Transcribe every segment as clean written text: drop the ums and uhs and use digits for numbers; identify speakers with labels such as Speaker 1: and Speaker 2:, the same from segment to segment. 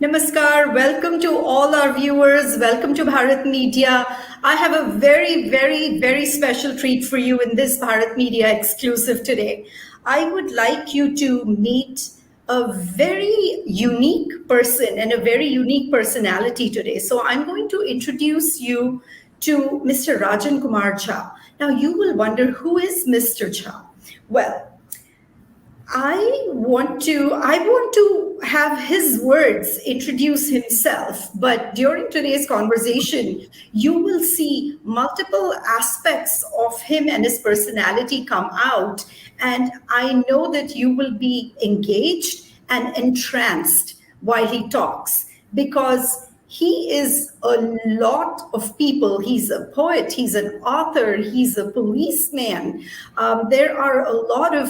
Speaker 1: Namaskar. Welcome to all our viewers. Welcome to Bharat Media. I have a very, very, very special treat for you in this Bharat Media exclusive today. I would like you to meet a very unique person and a very unique personality today. So I'm going to introduce you to Mr. Rajan Kumar Jha. Now you will wonder, who is Mr. Jha? Well, I want to have his words introduce himself, but during today's conversation, you will see multiple aspects of him and his personality come out. And I know that you will be engaged and entranced while he talks, because he is a lot of people. He's a poet, he's an author, he's a policeman. There are a lot of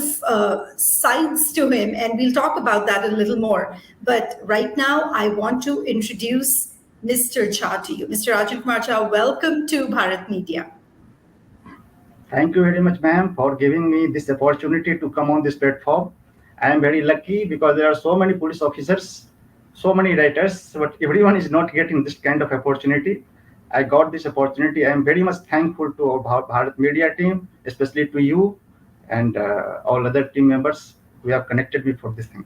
Speaker 1: sides to him, and we'll talk about that a little more. But right now, I want to introduce Mr. Jha to you. Mr. Rajan Kumar Jha, welcome to Bharat Media.
Speaker 2: Thank you very much, ma'am, for giving me this opportunity to come on this platform. I am very lucky because there are so many police officers, so many writers, but everyone is not getting this kind of opportunity. I got this opportunity. I am very much thankful to our Bharat Media team, especially to you and all other team members who have connected me for this thing.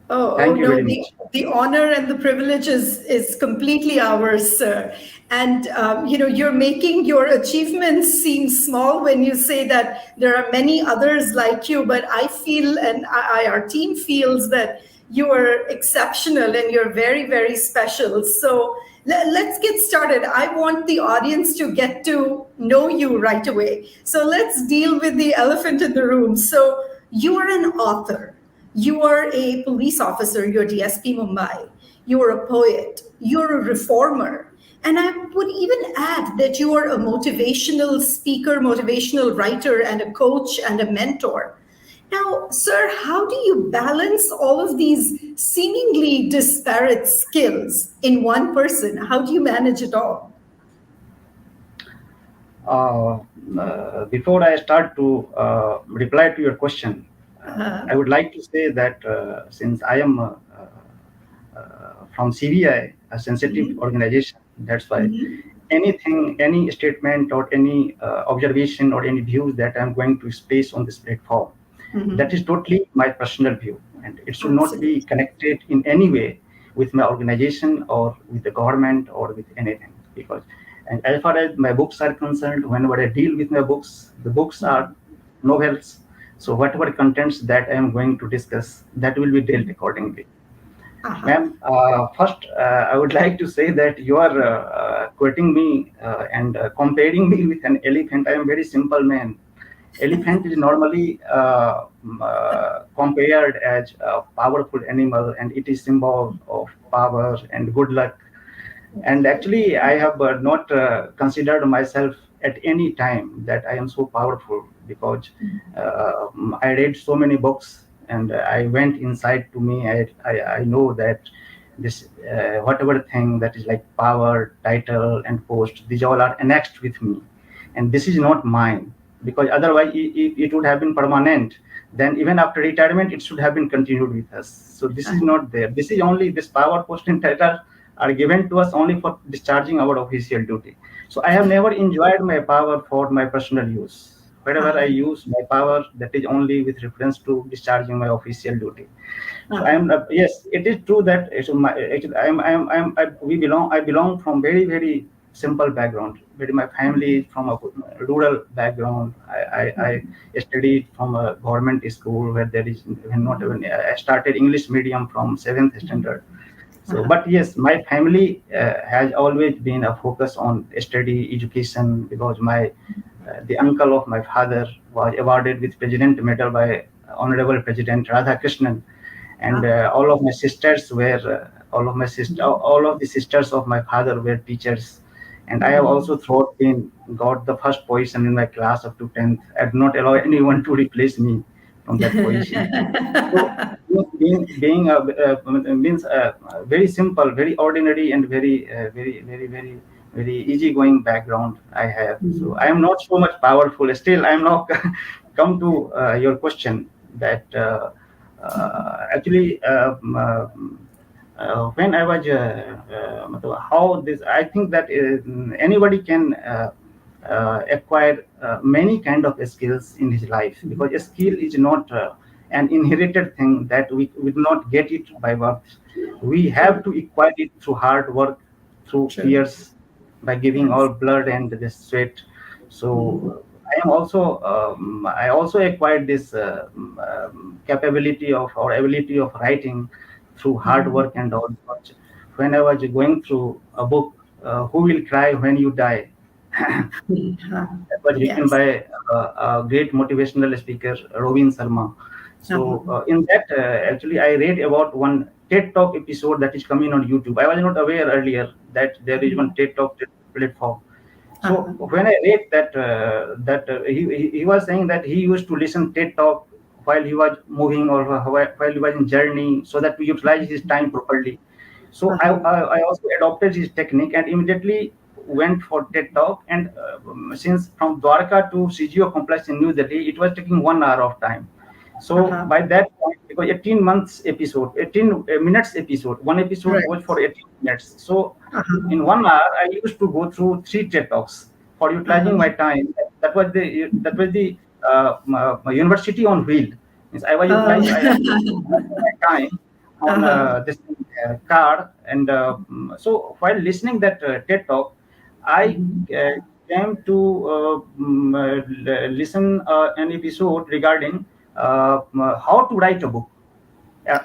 Speaker 1: Thank you very much. The honor and the privilege is completely ours, sir. And you're making your achievements seem small when you say that there are many others like you. But I feel, and our team feels, that you are exceptional and you're very, very special. So let's get started. I want the audience to get to know you right away. So let's deal with the elephant in the room. So you are an author. You are a police officer, you're DSP Mumbai, you're a poet, you're a reformer. And I would even add that you are a motivational speaker, motivational writer, and a coach and a mentor. Now, sir, how do you balance all of these seemingly disparate skills in one person? How do you manage it all?
Speaker 2: Before I start to reply to your question, I would like to say that since I am from CBI, a sensitive organization, that's why anything, any statement or any observation or any views that I'm going to express on this platform, that is totally my personal view, and it should not be connected in any way with my organization or with the government or with anything. Because, and as far as my books are concerned, whenever I deal with my books, the books are novels. So whatever contents that I am going to discuss, that will be dealt accordingly. Ma'am, first, I would like to say that you are quoting me and comparing me with an elephant. I am very simple man. Elephant is normally compared as a powerful animal, and it is symbol of power and good luck. And actually, I have not considered myself at any time that I am so powerful, because I read so many books and I went inside to me. I know that this whatever thing that is like power, title, and post, these all are annexed with me, and this is not mine. Because otherwise, if it would have been permanent, then even after retirement, it should have been continued with us. So this is not there. This is only this power, post, and title are given to us only for discharging our official duty. So I have never enjoyed my power for my personal use. Wherever I use my power, that is only with reference to discharging my official duty. So I am yes, it is true that I belong from very, very simple background. But my family is from a rural background. I studied from a government school where there is not even. I started English medium from 7th standard. So, but yes, my family has always been a focus on study, education, because the uncle of my father was awarded with President Medal by Honorable President Radhakrishnan, and all of my sisters were all of the sisters of my father were teachers, and I have also got the first position in my class up to 10th. I did not allow anyone to replace me from that position. So being means very simple, very ordinary, and very very easygoing background I have. So I
Speaker 1: Mhm.
Speaker 2: am not so much powerful. Still, I am not come to your question that actually when I was how this I think that anybody can acquire many kind of skills in his life, because a skill is not an inherited thing that we do not get it by birth. We have
Speaker 1: True,
Speaker 2: to acquire it through hard work, through
Speaker 1: true.
Speaker 2: years, by giving
Speaker 1: Yes.
Speaker 2: all blood and the sweat.
Speaker 1: Mhm.
Speaker 2: So I also acquired this capability of or ability of writing through hard
Speaker 1: Mhm.
Speaker 2: work and all. But when I was going through a book, Who Will Cry When You Die?
Speaker 1: Uh,
Speaker 2: That was written
Speaker 1: yes.
Speaker 2: by a great motivational speaker, Robin Sharma. So
Speaker 1: Uh-huh.
Speaker 2: in that, actually, I read about one TED Talk episode that is coming on YouTube. I was not aware earlier that there is one TED Talk platform. So
Speaker 1: Uh-huh.
Speaker 2: when I read that, he was saying that he used to listen TED Talk while he was moving or while he was in journey, so that to utilize his time properly. So
Speaker 1: Uh-huh.
Speaker 2: I also adopted his technique and immediately went for TED Talk. And since from Dwarka to CGO complex in New Delhi, it was taking 1 hour of time. So
Speaker 1: Uh-huh.
Speaker 2: by that point, because 18 months episode, 18 minutes episode, one episode
Speaker 1: Right.
Speaker 2: goes for 18 minutes. So
Speaker 1: Uh-huh.
Speaker 2: in 1 hour, I used to go through three TED Talks for utilizing
Speaker 1: Uh-huh.
Speaker 2: my time. That was the university on wheel. Means I was
Speaker 1: Oh.
Speaker 2: utilizing my time on
Speaker 1: Uh-huh.
Speaker 2: this car. And so while listening that TED Talk, I
Speaker 1: Mhm.
Speaker 2: came to listen an episode regarding how to write a book.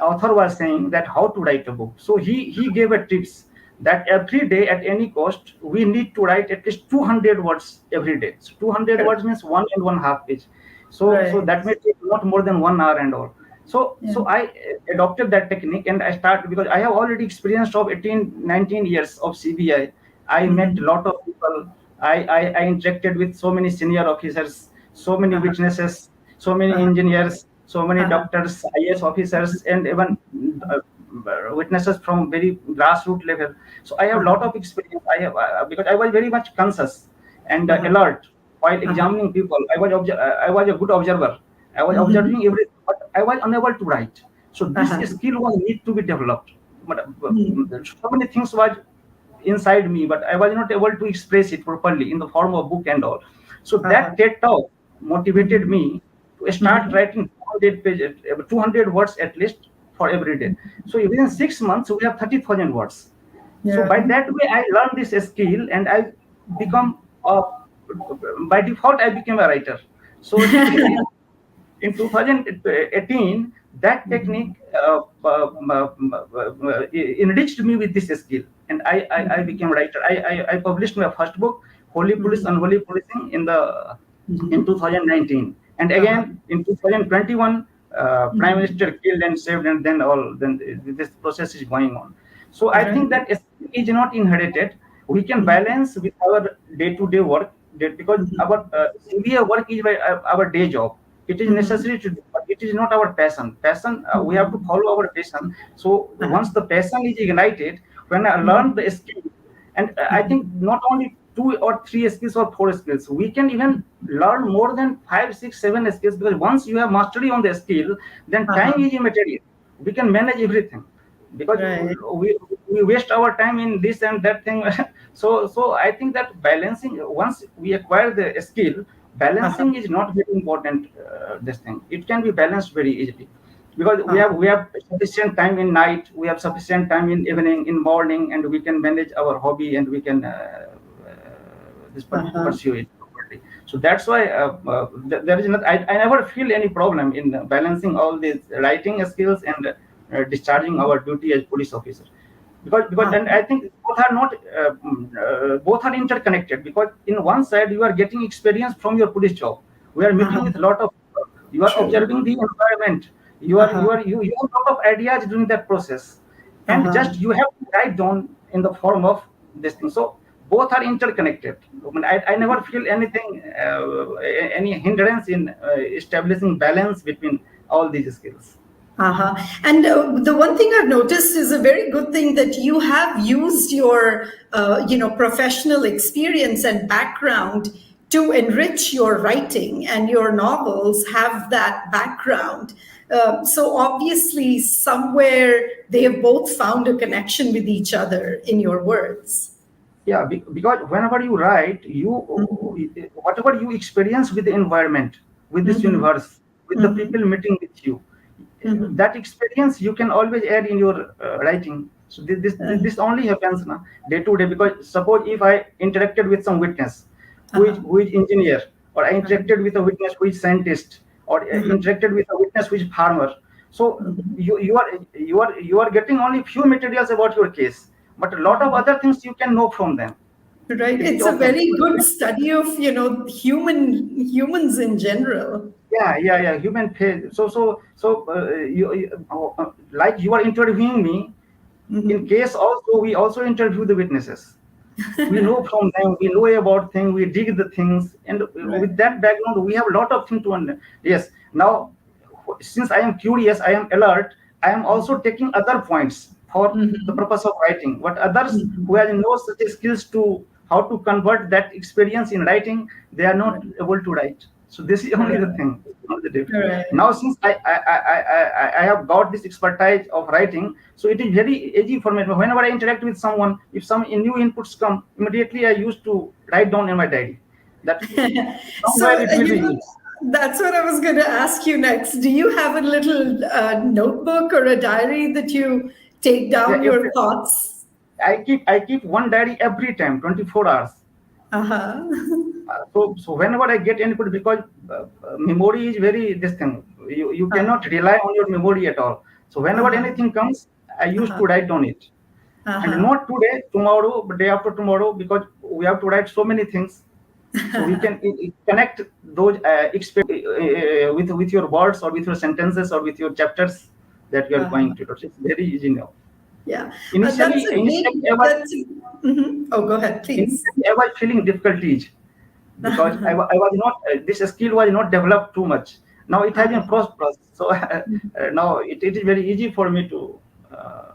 Speaker 2: Author was saying that how to write a book. So he gave a tips that every day at any cost we need to write at least 200 words every day. So 200
Speaker 1: Correct.
Speaker 2: words means 1.5 page. So
Speaker 1: Right.
Speaker 2: that may take not more than 1 hour and all.
Speaker 1: Yeah.
Speaker 2: So I adopted that technique, and I started because I have already experienced of 18-19 years of CBI. I met
Speaker 1: Mhm.
Speaker 2: a lot of people. I interacted with so many senior officers, so many
Speaker 1: Uh-huh.
Speaker 2: witnesses, so many
Speaker 1: Uh-huh.
Speaker 2: engineers, so many
Speaker 1: Uh-huh.
Speaker 2: doctors, IAS officers, and even uh, witnesses from very grassroots level. So I have a
Speaker 1: Uh-huh.
Speaker 2: lot of experience. I have because I was very much conscious and
Speaker 1: Uh-huh.
Speaker 2: alert while
Speaker 1: Uh-huh.
Speaker 2: examining people. I was a good observer. I was
Speaker 1: Mhm.
Speaker 2: observing everything, but I was unable to write. So this
Speaker 1: Uh-huh.
Speaker 2: skill was need to be developed. But
Speaker 1: Mhm.
Speaker 2: so many things was inside me, but I was not able to express it properly in the form of book and all. So
Speaker 1: Uh-huh.
Speaker 2: that TED Talk motivated
Speaker 1: Mhm.
Speaker 2: me to start
Speaker 1: Mhm.
Speaker 2: writing 200 pages, 200 words at least for every day. So within 6 months, we have 30,000 words. So
Speaker 1: Yeah.
Speaker 2: by that way, I learned this skill, and I become by default I became a writer. So in 2018, that
Speaker 1: Mhm.
Speaker 2: technique enriched me with this skill, and I
Speaker 1: Mhm.
Speaker 2: became a writer. I published my first book, Holy Police
Speaker 1: Mhm.
Speaker 2: Unholy Policing, in
Speaker 1: Mhm.
Speaker 2: 2019, and
Speaker 1: Uh-huh.
Speaker 2: again in 2021, Prime
Speaker 1: Mhm.
Speaker 2: Minister killed and saved, and then this process is going on. So I think
Speaker 1: Right.
Speaker 2: that skill is not inherited. We can
Speaker 1: Mhm.
Speaker 2: balance with our day-to-day work, because
Speaker 1: Mhm.
Speaker 2: our CBA work is our day job. It is
Speaker 1: Mhm.
Speaker 2: necessary to do, but it is not our passion. We have to
Speaker 1: Mhm.
Speaker 2: follow our passion. So
Speaker 1: Uh-huh.
Speaker 2: once the passion is ignited, when I learn
Speaker 1: Mhm.
Speaker 2: the skill, and I think
Speaker 1: Mhm.
Speaker 2: not only 2 or 3 skills or 4 skills, we can even learn more than 5, 6, 7 skills, because once you have mastery on the skill, then time
Speaker 1: Uh-huh.
Speaker 2: is immaterial. We can manage everything, because
Speaker 1: Right.
Speaker 2: we waste our time in this and that thing. So I think that balancing, once we acquire the skill,
Speaker 1: Uh-huh.
Speaker 2: balancing is not very important. This thing, it can be balanced very easily, because we
Speaker 1: Uh-huh.
Speaker 2: have sufficient time in night, we have sufficient time in evening, in morning, and we can manage our hobby, and we can
Speaker 1: Uh-huh.
Speaker 2: pursue it properly. So that's why there is not. I never feel any problem in balancing all these writing skills and discharging our duty as police officer, because and
Speaker 1: Uh-huh.
Speaker 2: I think both are not both are interconnected, because in one side you are getting experience from your police job. We are meeting
Speaker 1: Uh-huh.
Speaker 2: with a lot of people. You are
Speaker 1: True.
Speaker 2: observing the environment.
Speaker 1: Uh-huh.
Speaker 2: You have a lot of ideas during that process, and
Speaker 1: Uh-huh.
Speaker 2: just you have to write down in the form of this thing. So both are interconnected. I mean, I never feel anything, any hindrance in establishing balance between all these skills.
Speaker 1: Uh-huh. And the one thing I've noticed is a very good thing that you have used your, professional experience and background to enrich your writing, and your novels have that background. So obviously, somewhere they have both found a connection with each other in your words.
Speaker 2: Yeah, because whenever you write, you whatever you experience with the environment, with this
Speaker 1: Mm-hmm.
Speaker 2: universe, with the
Speaker 1: Mm-hmm.
Speaker 2: people meeting with you,
Speaker 1: Mm-hmm.
Speaker 2: that experience you can always add in your writing. So this only happens now day to day. Because suppose if I interacted with some witness,
Speaker 1: Uh-huh.
Speaker 2: who is engineer, or I
Speaker 1: Uh-huh.
Speaker 2: interacted with a witness who is scientist, or
Speaker 1: Mm-hmm.
Speaker 2: interacted with a witness who is farmer. So
Speaker 1: Mm-hmm.
Speaker 2: you are getting only few materials about your case, but a lot of other things you can know from them.
Speaker 1: Right.
Speaker 2: It is
Speaker 1: It's a
Speaker 2: open.
Speaker 1: very good study of, humans in general.
Speaker 2: Yeah, human face. Like you are interviewing me. In
Speaker 1: Mhm.
Speaker 2: case also, we also interview the witnesses. We know from them, we know about things, we dig the things, and
Speaker 1: Right.
Speaker 2: with that background, we have a lot of things to understand. Yes. Now, since I am curious, I am alert, I am also taking other points for the
Speaker 1: Mhm.
Speaker 2: purpose of writing. But others who
Speaker 1: Mhm.
Speaker 2: have no such skills to how to convert that experience in writing, they are not
Speaker 1: Right.
Speaker 2: able to write. So this is only the
Speaker 1: Right.
Speaker 2: thing, not the difference.
Speaker 1: Right.
Speaker 2: Now, since I have got this expertise of writing, so it is very easy for me. Whenever I interact with someone, if some new inputs come, immediately I used to write down in my diary that somewhere
Speaker 1: So,
Speaker 2: it will be used.
Speaker 1: that's what I was going to ask you next. Do you have a little notebook or a diary that you take
Speaker 2: Yeah,
Speaker 1: down your thoughts?
Speaker 2: I keep one diary every time, 24 hours.
Speaker 1: Uh-huh.
Speaker 2: So whenever I get input, because memory is very this thing. You cannot
Speaker 1: Uh-huh.
Speaker 2: rely on your memory at all. So whenever
Speaker 1: Uh-huh.
Speaker 2: anything comes, I used to
Speaker 1: Uh-huh.
Speaker 2: write down it. And
Speaker 1: Uh-huh.
Speaker 2: not today, tomorrow, but day after tomorrow, because we have to write so many things. So we can connect those with your words, or with your sentences, or with your chapters that you are going
Speaker 1: Uh-huh.
Speaker 2: to do. It's very easy now.
Speaker 1: Yeah. That's
Speaker 2: Initially,
Speaker 1: a great, that's, Mhm. Oh, go ahead, please.
Speaker 2: I was feeling difficulties because I was not this skill was not developed too much. Now it has been
Speaker 1: Uh-huh.
Speaker 2: prosperous, so now it is very easy for me to uh,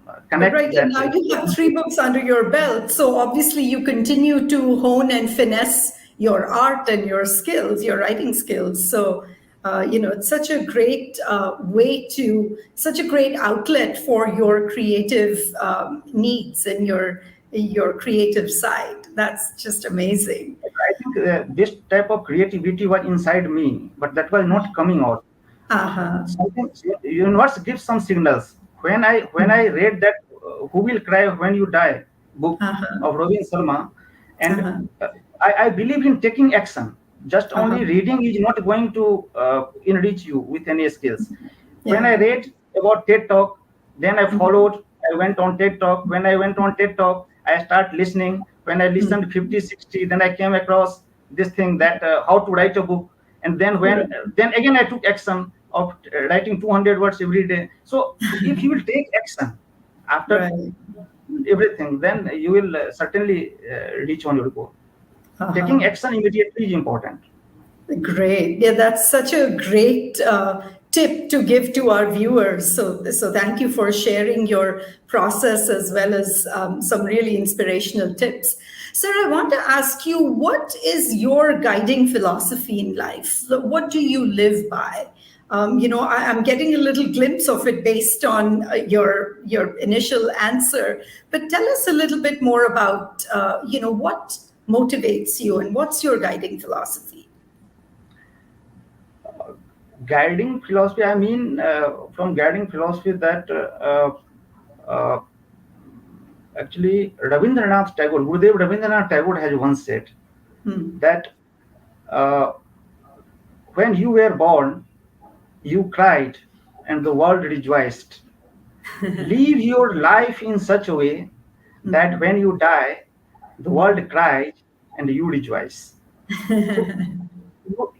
Speaker 1: Right,
Speaker 2: connect
Speaker 1: and
Speaker 2: that.
Speaker 1: now you have 3 books under your belt. So obviously, you continue to hone and finesse your art and your skills, your writing skills. So, it's such a great such a great outlet for your creative needs and your creative side. That's just amazing.
Speaker 2: I think this type of creativity was inside me, but that was not coming out.
Speaker 1: Uh huh.
Speaker 2: Something universe gives some signals. When I read that "Who Will Cry When You Die" book
Speaker 1: Uh huh.
Speaker 2: of Robin Sharma,
Speaker 1: Uh
Speaker 2: and
Speaker 1: huh.
Speaker 2: I believe in taking action. Just
Speaker 1: Uh huh.
Speaker 2: only reading is not going to enrich you with any skills. When I
Speaker 1: Yeah.
Speaker 2: read about TED Talk, then I followed. I went on TED Talk. When I went on TED Talk, I start listening. When I listened 50, 60, then I came across this thing that how to write a book. And then again I took action of writing 200 words every day. So if you will take action after
Speaker 1: Right.
Speaker 2: everything, then you will certainly reach on your goal.
Speaker 1: Uh
Speaker 2: Taking
Speaker 1: huh.
Speaker 2: action immediately is important.
Speaker 1: Great. Yeah, that's such a great tip to give to our viewers. So thank you for sharing your process as well as some really inspirational tips. Sir, I want to ask you, what is your guiding philosophy in life? So what do you live by? I'm getting a little glimpse of it based on your initial answer, but tell us a little bit more about what motivates you and what's your guiding philosophy.
Speaker 2: Guiding philosophy, I mean, from guiding philosophy that uh, actually Rabindranath Tagore, Gurudev Rabindranath Tagore has once said
Speaker 1: Hmm.
Speaker 2: that uh, when you were born, you cried and the world rejoiced. Live your life in such a way that when you die, the world cries and you rejoice. So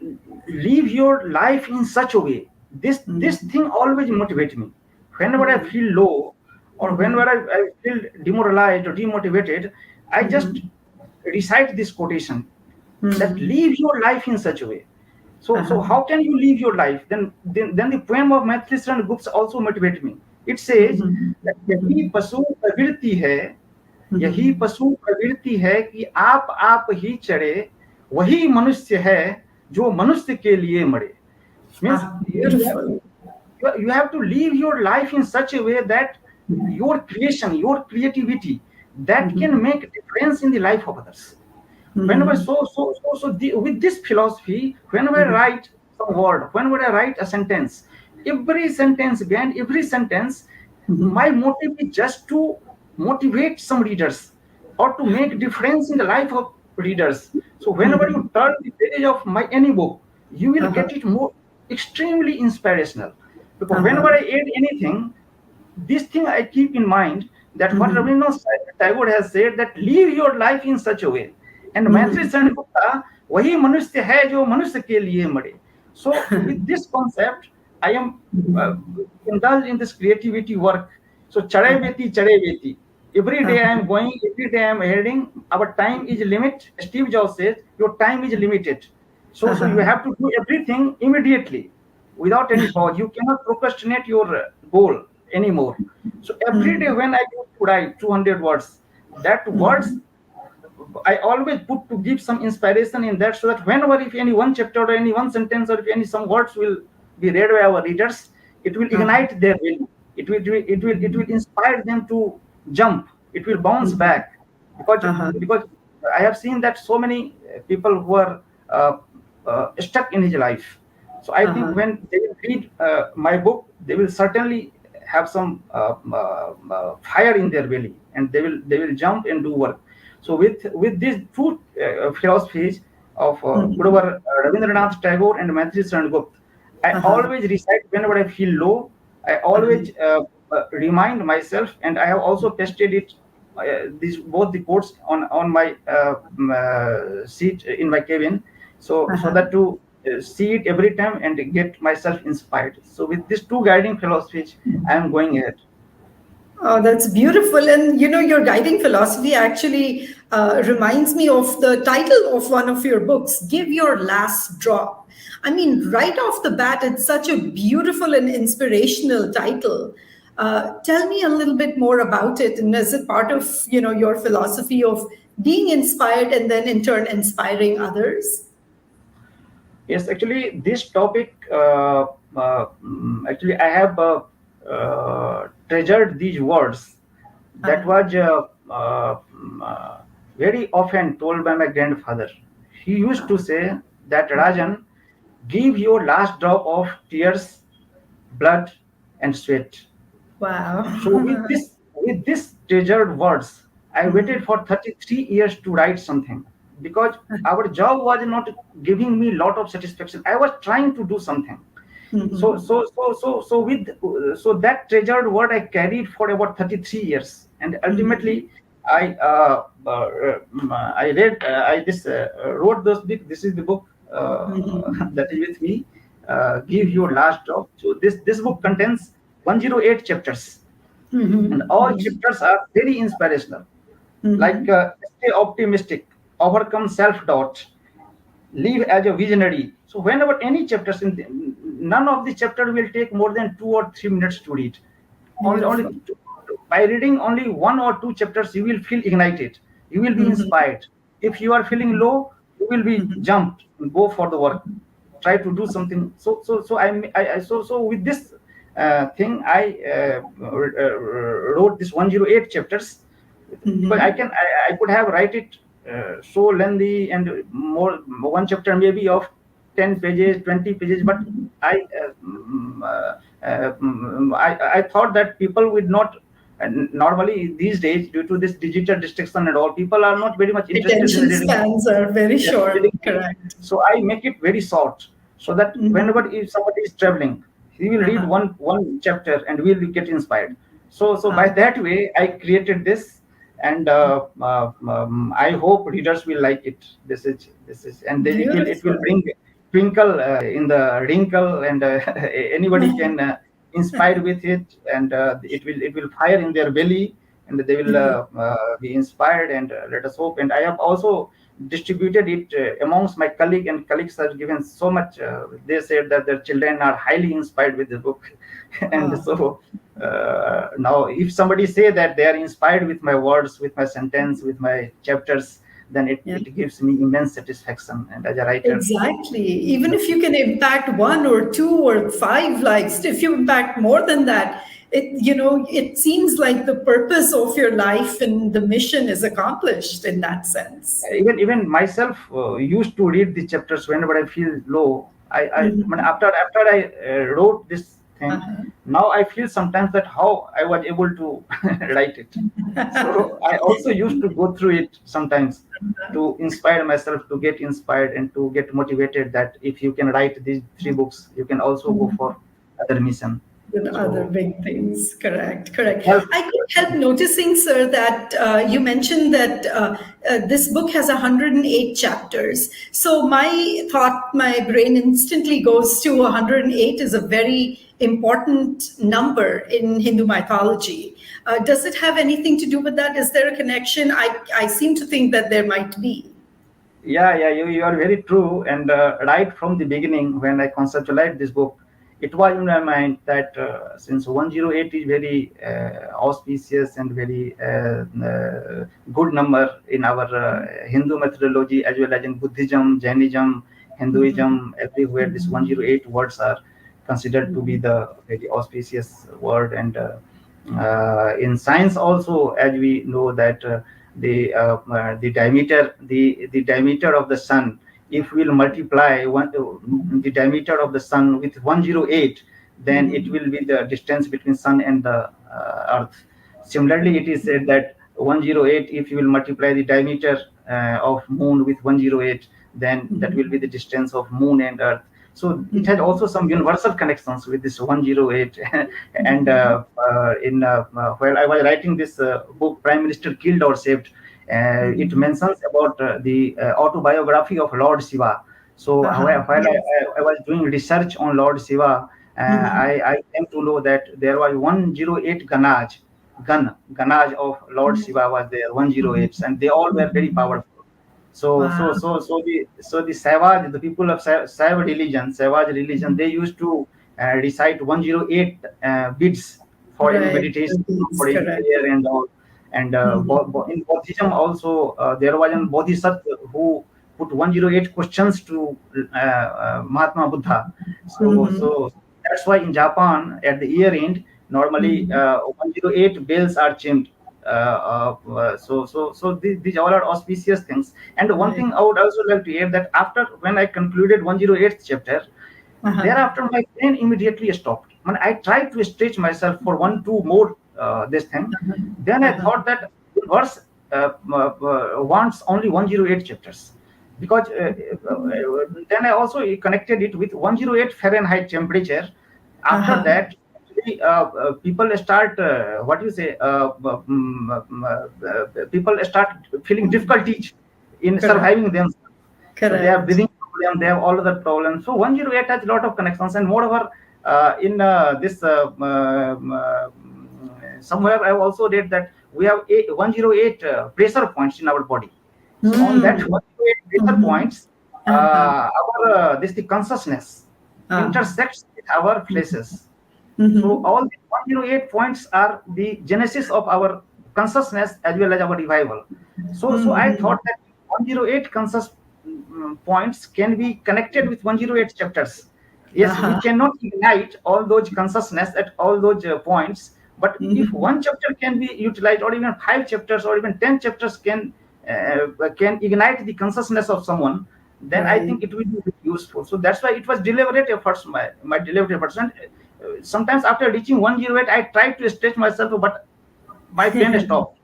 Speaker 2: live your life in such a way. This
Speaker 1: Mhm.
Speaker 2: thing always motivates me. Whenever I
Speaker 1: Mhm.
Speaker 2: feel low, or whenever
Speaker 1: Mhm.
Speaker 2: I feel demoralized or demotivated, I just
Speaker 1: Mhm.
Speaker 2: recite this quotation that
Speaker 1: Mhm.
Speaker 2: live your life in such a way. So how can you live your life? Then the poem of Maitri Sharan Gupta also motivate me. It says that यही पशु प्रवृत्ति है, यही पशु प्रवृत्ति है कि आप ही चढ़े, वही मनुष्य है जो मनुष्य के लिए मरे. Means
Speaker 1: Beautiful.
Speaker 2: you have to live your life in such a way that your creation, your creativity, that can make a difference in the life of others. Whenever with this philosophy, whenever I write some word, whenever I write a sentence, every sentence behind every sentence, my motive is just to motivate some readers or to make difference in the life of readers. So whenever you turn the page of my any book, you will get it more extremely inspirational. Because whenever I add anything, this thing I keep in mind, that what Rabindranath Tagore has said, that live your life in such a way. And Maitri Sharan Gupta, वही मनुष्य है जो मनुष्य के लिए मरे. So with this concept, I am indulged in this creativity work. So chade beti. Every day I am going, every day I am heading. Our time is limit. Steve Jobs says your time is limited. So you have to do everything immediately, without any pause. You cannot procrastinate your goal anymore. So every day when I go to write 200 words, that words I always put to give some inspiration in that, so that whenever if any one chapter or any one sentence or if any some words will be read by our readers, it will ignite their will. It will inspire them to jump. It will bounce back, because I have seen that so many people who are stuck in his life. So I think when they will read my book, they will certainly have some fire in their belly, and they will jump and do work. So with these two philosophies of Guruvar Rabindranath Tagore and Maitri Sharan Gupta, I always recite whenever I feel low. I always remind myself, and I have also pasted it, these both the quotes on my seat in my cabin, so that to see it every time and get myself inspired. So with these two guiding philosophies, I am going ahead.
Speaker 1: Oh, that's beautiful. And your guiding philosophy actually reminds me of the title of one of your books, Give Your Last Drop. I mean, right off the bat, it's such a beautiful and inspirational title. Tell me a little bit more about it. And is it part of, your philosophy of being inspired and then in turn inspiring others?
Speaker 2: Yes, actually, this topic, actually, I have treasured these words. That was very often told by my grandfather. He used to say that, Rajan, give your last drop of tears, blood, and sweat. So
Speaker 1: Wow.
Speaker 2: with this treasured words, I waited for 33 years to write something, because our job was not giving me a lot of satisfaction. I was trying to do something. So that treasured word I carried for about 33 years, and ultimately I read I this wrote this book. This is the book that is with me. Give your last drop. So this book contains 108 chapters, and all chapters are very inspirational. Like stay optimistic, overcome self-doubt, live as a visionary. So whenever any chapters none of the chapter will take more than 2 or 3 minutes to read. Only
Speaker 1: Beautiful.
Speaker 2: by reading only 1 or 2 chapters, you will feel ignited. You will be inspired. If you are feeling low, you will be jumped and go for the work. Try to do something. So with this thing, I wrote this 108 chapters. But I could have write it so lengthy and more, one chapter maybe of 10 pages, 20 pages, but I I thought that people would not, normally these days, due to this digital distraction and all, people are not very much interested in
Speaker 1: Attention
Speaker 2: reading.
Speaker 1: spans are very
Speaker 2: Yes,
Speaker 1: short.
Speaker 2: reading.
Speaker 1: Correct.
Speaker 2: So I make it very short, so that whenever if somebody is traveling, he will read one chapter and will get inspired. So by that way, I created this, and I hope readers will like it. This is, and then it will
Speaker 1: Beautiful.
Speaker 2: bring twinkle in the wrinkle, and anybody can inspire with it, and it will fire in their belly, and they will be inspired, and let us hope. And I have also distributed it amongst my colleague, and colleagues are given so much. They said that their children are highly inspired with the book, and
Speaker 1: Ah,
Speaker 2: so now if somebody say that they are inspired with my words, with my sentence, with my chapters, then
Speaker 1: yeah.
Speaker 2: it gives me immense satisfaction. And as a writer,
Speaker 1: Exactly. Even if you can impact one or two or five lives, if you impact more than that, it seems like the purpose of your life and the mission is accomplished in that sense.
Speaker 2: even myself used to read the chapters whenever I feel low. I mean,
Speaker 1: Mhm.
Speaker 2: after I wrote this thing,
Speaker 1: Uh-huh.
Speaker 2: now I feel sometimes that how I was able to write it. So I also used to go through it sometimes to inspire myself, to get inspired and to get motivated, that if you can write these three books, you can also go for other mission.
Speaker 1: And other
Speaker 2: So
Speaker 1: big things. Correct,
Speaker 2: it
Speaker 1: correct.
Speaker 2: helps.
Speaker 1: I could help noticing, sir, that you mentioned that this book has 108 chapters. So my brain instantly goes to 108 is a very important number in Hindu mythology. Does it have anything to do with that? Is there a connection? I seem to think that there might be.
Speaker 2: Yeah, you are very true. And right from the beginning, when I conceptualized this book, it was in my mind that since 108 is very auspicious and very good number in our Hindu methodology, as well as in Buddhism, Jainism, Hinduism, everywhere, this 108 words are considered to be the very auspicious word. And in science also, as we know that the diameter of the sun, if we'll multiply the diameter of the sun with 108, then it will be the distance between sun and the earth. Similarly, it is said that 108, if you will multiply the diameter of moon with 108, then that will be the distance of moon and earth. So it had also some universal connections with this 108. And while I was writing this book, Prime Minister Killed or Saved, it mentions about the autobiography of Lord Shiva. So
Speaker 1: Uh-huh. Yes.
Speaker 2: I was doing research on Lord Shiva, I came to know that there was 108 Ganaj of Lord Shiva was there, 108, and they all were very powerful.
Speaker 1: Wow.
Speaker 2: The Savage, the people of Savage religion, they used to recite 108 beads for any
Speaker 1: Right.
Speaker 2: meditation,
Speaker 1: That's
Speaker 2: for any
Speaker 1: correct.
Speaker 2: prayer and all. And in Buddhism also, there was a bodhisattva who put 108 questions to Mahatma Buddha. So that's why in Japan, at the year end, normally 108 bells are chimed. These all are auspicious things. And one
Speaker 1: Right.
Speaker 2: thing I would also like to add, that after when I concluded 108th chapter,
Speaker 1: Uh-huh.
Speaker 2: thereafter my brain immediately stopped. When I tried to stretch myself for one, two more this thing, then I
Speaker 1: Uh-huh.
Speaker 2: thought that the verse wants only 108 chapters, because then I also connected it with 108 Fahrenheit temperature. After
Speaker 1: Uh-huh.
Speaker 2: that, actually, people start what you say people start feeling difficulties in
Speaker 1: Correct.
Speaker 2: surviving themselves. So they have
Speaker 1: Correct.
Speaker 2: breathing problem, they have all other problems. So 108 has a lot of connections. And moreover, in this somewhere I have also read that we have 108 pressure points in our body. So on that
Speaker 1: Hmm.
Speaker 2: 108 pressure points,
Speaker 1: Uh-huh.
Speaker 2: our this the consciousness
Speaker 1: Uh-huh.
Speaker 2: intersects with our fleshes. So
Speaker 1: Mm-hmm.
Speaker 2: all the 108 points are the genesis of our consciousness as well as our revival. So I thought that 108 conscious points can be connected with 108 chapters. Yes, we
Speaker 1: Uh-huh.
Speaker 2: cannot ignite all those consciousness at all those points, but if one chapter can be utilized, or even five chapters, or even 10 chapters can ignite the consciousness of someone, then I
Speaker 1: Right.
Speaker 2: think it will be useful. So that's why it was deliberate efforts, my deliberate efforts. And sometimes after reaching 108, I tried to stretch myself, but my brain stopped.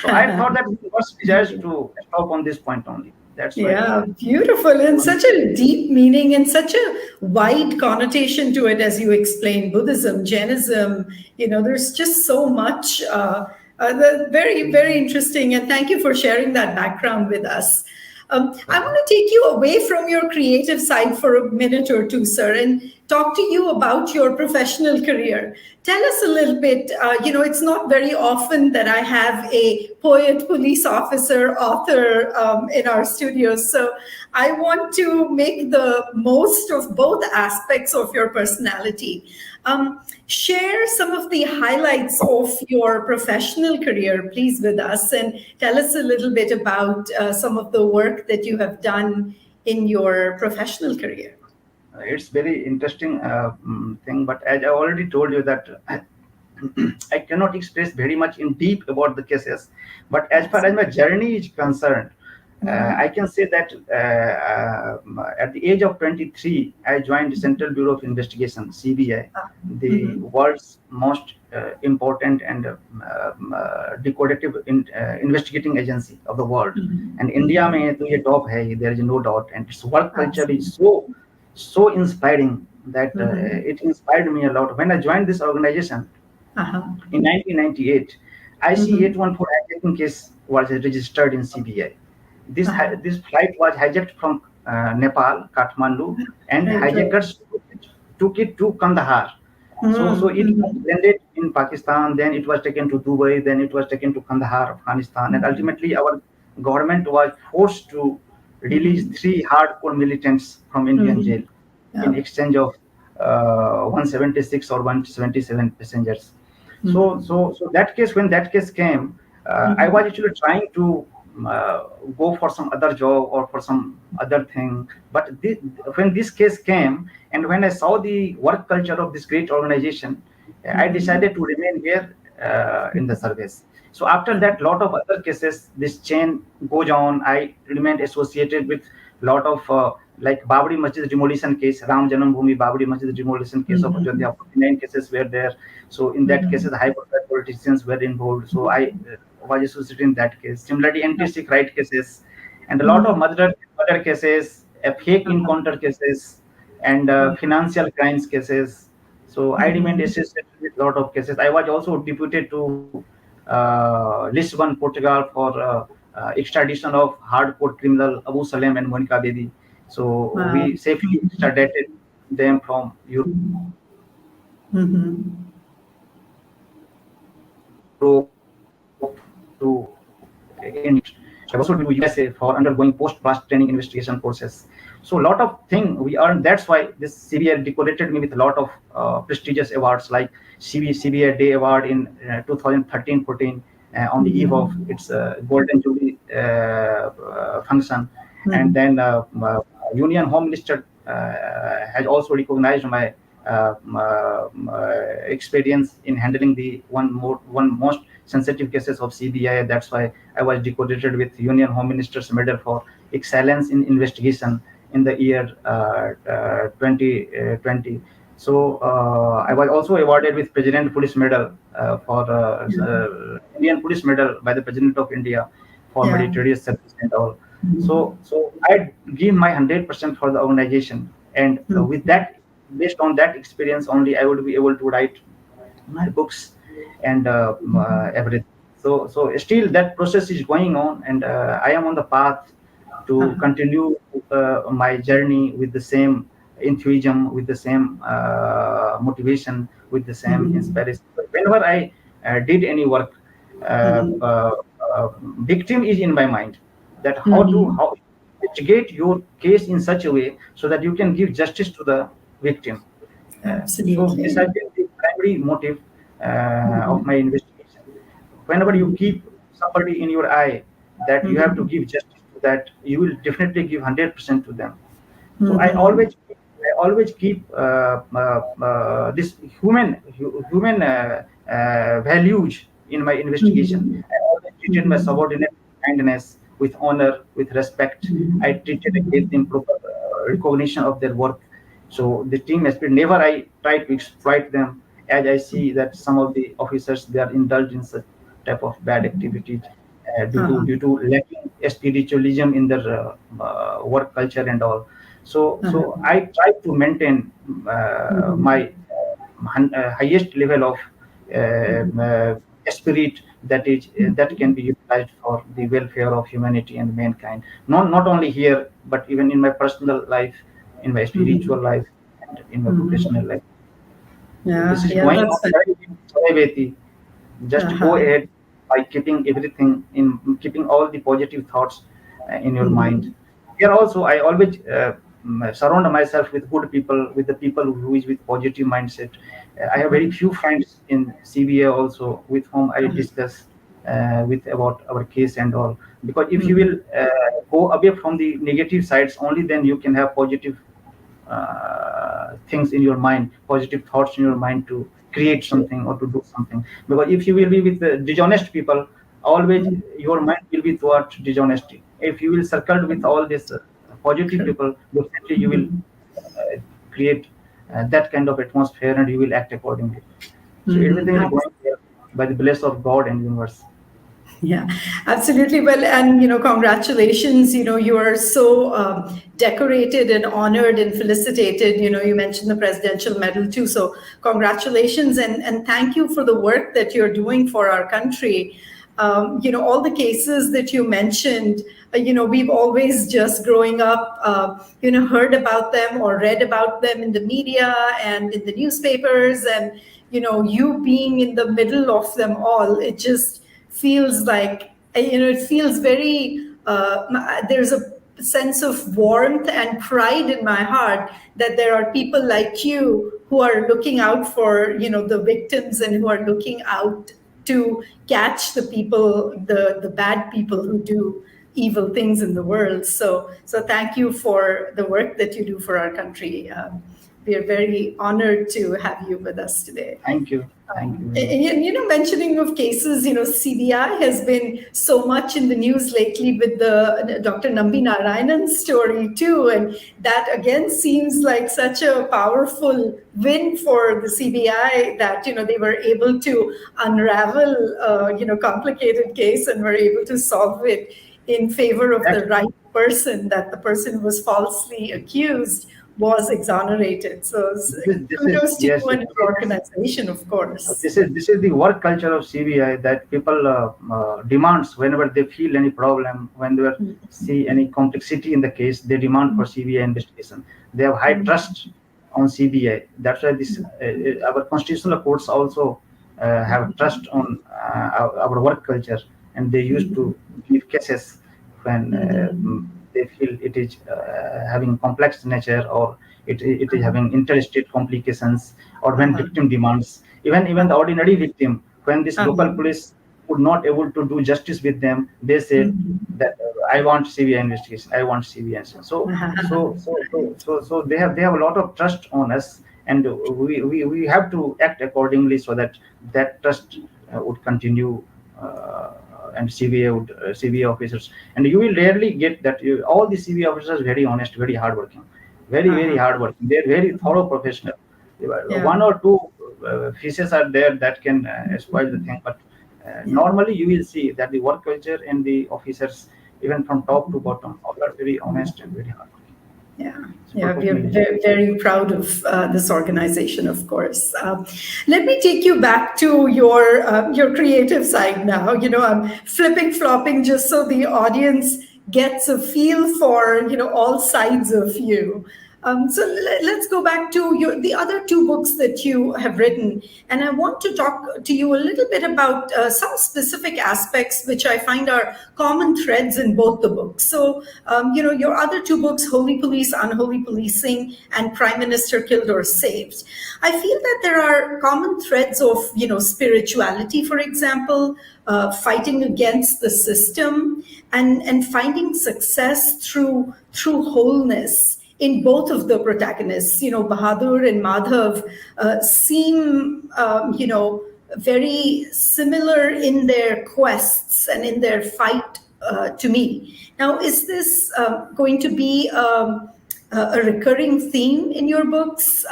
Speaker 2: So I thought that it was desires to stop on this point only. That's why.
Speaker 1: Yeah, beautiful. And such a deep meaning and such a wide connotation to it, as you explained. Buddhism, Jainism, there's just so much. Very, very interesting. And thank you for sharing that background with us. I want to take you away from your creative side for a minute or two, sir, and talk to you about your professional career. Tell us a little bit. It's not very often that I have a poet, police officer, author in our studios. So I want to make the most of both aspects of your personality. Share some of the highlights of your professional career, please, with us, and tell us a little bit about some of the work that you have done in your professional career.
Speaker 2: It's very interesting thing, but as I already told you that I cannot express very much in deep about the cases. But as far as my journey is concerned, I can say that at the age of 23, I joined the Central Bureau of Investigation, CBI, the world's most important and decoded investigating agency of the world. And India में तो ये top है, there is no doubt. And its work culture is so inspiring that it inspired me a lot. When I joined this organization in 1998, IC-814 hijacking case was registered in CBI. This flight was hijacked from Nepal, Kathmandu, and hijackers took it to Kandahar. So it was landed in Pakistan, then it was taken to Dubai, then it was taken to Kandahar, Afghanistan, and ultimately our government was forced to release 3 hardcore militants from Indian jail in exchange of 176 or 177 passengers. So that case, when that case came, I was actually trying to go for some other job or for some other thing. But when this case came, and when I saw the work culture of this great organization, I decided to remain here in the service. So after that, lot of other cases, this chain goes on. I remained associated with lot of like Babri Masjid demolition case, Ram Janam Bhoomi Babri Masjid demolition case of Ajodhya. 49 cases were there. So in that cases, high-profile politicians were involved. So I was associated in that case. Similarly, anti-Sikh right cases, and a lot of murder cases, fake encounter cases, and financial crimes cases. So I remained associated with a lot of cases. I was also deputed to Lisbon, Portugal, for extradition of hardcore criminal Abu Salem and Monica Bedi. So we safely extradited them from Europe to India. I also to USA for undergoing post-blast training investigation courses. So a lot of thing we earned. That's why this CBI decorated me with a lot of prestigious awards like CBI Day Award in 2013-14 on the eve of its Golden Jubilee function. And then Union Home Minister has also recognized my experience in handling the one most sensitive cases of CBI. That's why I was decorated with Union Home Minister's Medal for Excellence in Investigation in the year 2020. So I was also awarded with President Police Medal for Indian Police Medal by the President of India for meritorious service and all. So I give my 100% for the organization, and with that, based on that experience only, I would be able to write my books and everything. So still that process is going on, and I am on the path to continue my journey with the same enthusiasm, with the same motivation, with the same inspiration. Whenever I did any work, victim is in my mind. That how investigate your case in such a way so that you can give justice to the victim. So this has been the primary motive of my investigation. Whenever you keep somebody in your eye that you have to give justice to, that you will definitely give 100% to them. So I always keep this human values in my investigation. I always treated my subordinate with kindness, with honor, with respect. I treated and gave them proper recognition of their work. So the team spirit, never I try to exploit them, as I see that some of the officers, they are indulged in such type of bad activities due to lacking spiritualism in their work culture and all. So I try to maintain my highest level of spirit that can be utilized for the welfare of humanity and mankind. Not only here, but even in my personal life, in my spiritual life, in your professional life. So this
Speaker 1: Yeah,
Speaker 2: is
Speaker 1: yeah,
Speaker 2: going
Speaker 1: that's
Speaker 2: on
Speaker 1: fantastic.
Speaker 2: very Veti. Just go
Speaker 1: Uh-huh.
Speaker 2: ahead by keeping everything in, keeping all the positive thoughts in your mind.
Speaker 1: Mhm.
Speaker 2: Here also, I always surround myself with good people, with the people who is with positive mindset. I have very few friends in CBA also with whom I discuss with about our case and all. Because if you will go away from the negative sides, only then you can have positive things in your mind, positive thoughts in your mind to create
Speaker 1: True.
Speaker 2: something or to do something. Because if you will be with dishonest people, always
Speaker 1: Mhm.
Speaker 2: your mind will be towards dishonesty. If you will circle with all these positive
Speaker 1: True.
Speaker 2: people, definitely you will
Speaker 1: Mhm.
Speaker 2: create that kind of atmosphere and you will act accordingly. So everything is going there by the bless of God and universe.
Speaker 1: Yeah, absolutely. Well, and congratulations. You are so decorated and honored and felicitated. You mentioned the presidential medal too. So, congratulations and thank you for the work that you're doing for our country. All the cases that you mentioned, we've always just growing up, heard about them or read about them in the media and in the newspapers. And, you being in the middle of them all, it just feels like it feels very there's a sense of warmth and pride in my heart that there are people like you who are looking out for the victims and who are looking out to catch the people, the bad people who do evil things in the world. So thank you for the work that you do for our country. We are very honored to have you with us today.
Speaker 2: Thank you. Thank you very much.
Speaker 1: And, mentioning of cases, CBI has been so much in the news lately with the Dr. Nambi Narayanan story too, and that again seems like such a powerful win for the CBI that they were able to unravel complicated case and were able to solve it in favor of the
Speaker 2: That's
Speaker 1: right person, that the person who was falsely accused was exonerated. So
Speaker 2: this is
Speaker 1: kudos to
Speaker 2: yes,
Speaker 1: you
Speaker 2: yes.
Speaker 1: and your organization, of course.
Speaker 2: This is the work culture of CBI, that people demands whenever they feel any problem, when they see any complexity in the case, they demand for CBI investigation. They have high trust on CBI. That's why this our constitutional courts also have trust on our work culture, and they used to give cases when they feel it is having complex nature, or it is having interstate complications, or when
Speaker 1: Uh-huh.
Speaker 2: victim demands, even the ordinary victim, when this local
Speaker 1: Uh-huh.
Speaker 2: police would not able to do justice with them, they said that I want CBI investigation, I want CBI investigation. So they have a lot of trust on us, and we have to act accordingly, so that that trust would continue, and CBA would CBA officers, and you will rarely get that. All the CBA officers very honest, very hardworking, very
Speaker 1: Uh-huh.
Speaker 2: hardworking. They're very thorough professional.
Speaker 1: Yeah.
Speaker 2: One or two pieces are there that can spoil the thing, but
Speaker 1: Yeah.
Speaker 2: normally you will see that the work culture and the officers, even from top to bottom, all are very honest and very hardworking.
Speaker 1: Yeah,
Speaker 2: So
Speaker 1: yeah, we are
Speaker 2: perfectly legit.
Speaker 1: very, very proud of this organization, of course. Let me take you back to your creative side now. I'm flipping, flopping, just so the audience gets a feel for all sides of you. So let's go back to the other two books that you have written, and I want to talk to you a little bit about some specific aspects which I find are common threads in both the books. So, your other two books, Holy Police, Unholy Policing, and Prime Minister Killed or Saved. I feel that there are common threads of spirituality, for example, fighting against the system, and finding success through wholeness in both of the protagonists. Bahadur and Madhav seem, very similar in their quests and in their fight to me. Now, is this going to be a recurring theme in your books?